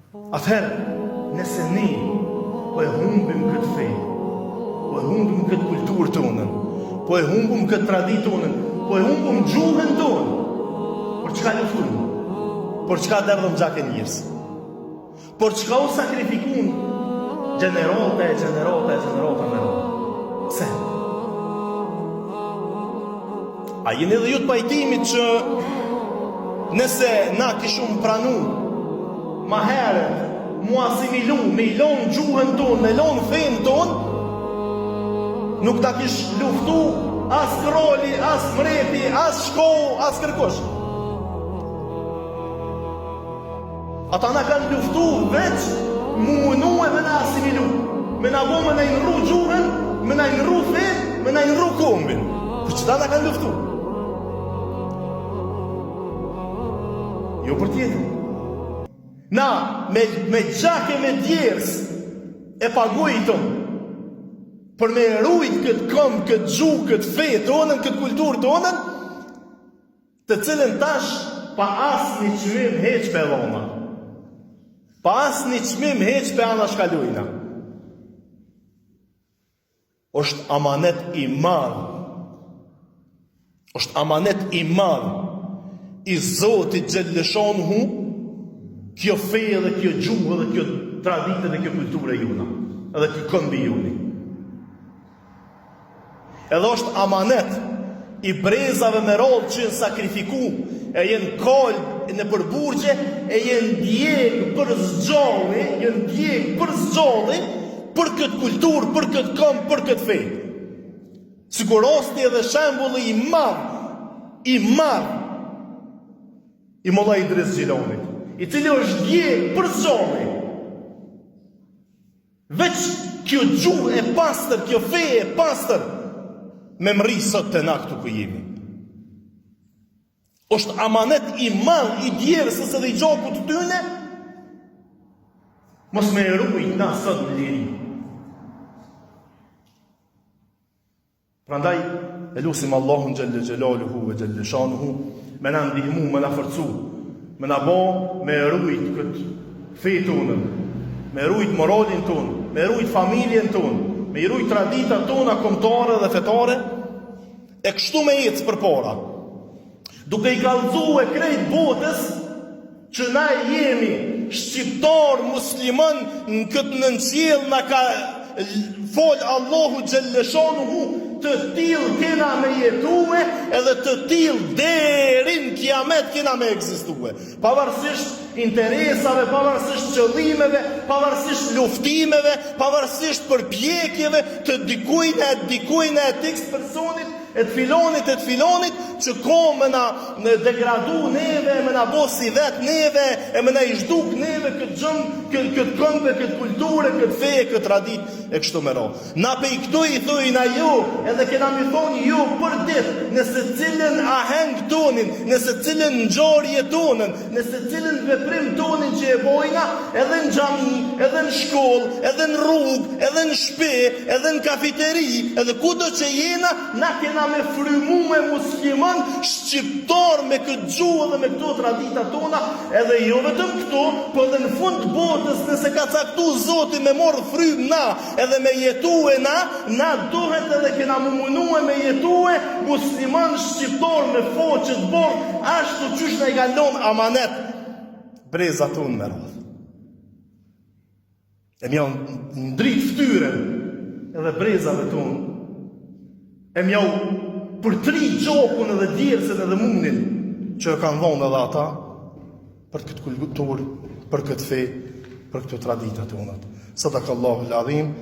Atëherë, nëse ne po e humbim këtë fe, po e humbim këtë kulturë tonën, po e humbim këtë traditë tonën, po e humbim gjuhën tonë, por çka luftojmë? Por çka derdhëm gjak e njerëz? Por çka u sakrifikun gjenerata me ro? Pse? A jeni edhe ju të pajtimit që nëse na kishum pranu ma herët, mu asimilu, me i lon gjuhën tonë, me lon fejnë tonë, nuk ta kish luftu as kroli, as mreti, as shkohu, as kërkush. Ata na kanë luftu veç mu munu e me na asimilu, me na bo me na inru gjuhën, me na inru fejnë, me na inru kombin. Për që ta na kanë luftu? Jo për tjetër. Na, me gjak e me djerës e pagujtëm për me rujt këtë këmë, këtë gjuhë, këtë fejë tonën, këtë kulturë tonën, të cilën tash pa asë një qmim heq për dhona. Pa asë një qmim heq për ana shkallujna. Është amanet i madh. Është amanet i madh i Zotit Gjellëshanhu, kjo fejë dhe kjo gjuhë dhe kjo traditë dhe kjo kulturë e juna, edhe kjo këmbi juni. Edhe është amanet i brezave me rodë që jenë sakrifiku, e jenë kolë në përburgje, e jenë djegë për zgjalli, për këtë kulturë, për këtë këmbë, për këtë fejë. Sigurosti edhe shembulli i madh i Molla Idris Xhilonit, i cili është djegë për zgjalli. Veç kjo gjuhë e pastër, kjo fejë e pastër, me mri sot të na këtu ku jemi. Është amanet i madh i djerës edhe i gjoku të tyne, mos me rujt na sot në liri. Prandaj, e lusim Allahun Gjelle Gjelaluhu ve Gjelle Shanuhu, me na ndihmu, me na forcu, me na bo, me rujt këtë fejë tonën, me rujt moralin tonë, me rujt familjen tonë, me i rujt tradita tona kombëtare dhe fetare, e kështu me ecë përpara, duke i kallëzu e krejt botës që na jemi shqiptar musliman në këtë nënqjell na ka fol Allahu Gjellëshanuhu, të tillë kena me jetue edhe të tillë derin kiamet kena me ekzistue. Pavarësisht interesave, pavarësisht qëllimeve, pavarësisht luftimeve, pavarësisht përpjekjeve të dikujnë e t x personit, e të filonit, që ko me na degradu neve, me na bo si vet neve, e me na ishduk neve këtë gjëmë, këtë këmbë, këtë kulturë, këtë feje, këtë tradit, e kështu me ro. Na pe i këtu i thujna ju, edhe kena mi thonë ju për dit, nëse cilën aheng tonin, nëse cilën ngjarje tonën, nëse cilën veprim tonin që e bojna, edhe në xhami, edhe në shkollë, edhe në rrugë, edhe në shtëpi, edhe në kafiteri, edhe kudo që jena, na kena me frymu me musliman shqiptar me këtë gjuhë dhe me këto tradita tona, edhe jo vetëm këto, po edhe në fund botës, nëse ka caktu Zoti me morë frym na, edhe me jetue na duhet edhe kena munue me jetue musliman shqiptar me foqet borë, ashtu qysh në i galon amanet breza tonë me radhë. E mjau ndrit ftyren edhe brezave tonë, e mjau për tri gjokun edhe djersën edhe munin që kanë dhonë edhe ata për këtë kulturë, për këtë fe, për këtë tradita të unat. Sadakallahu l-adhim.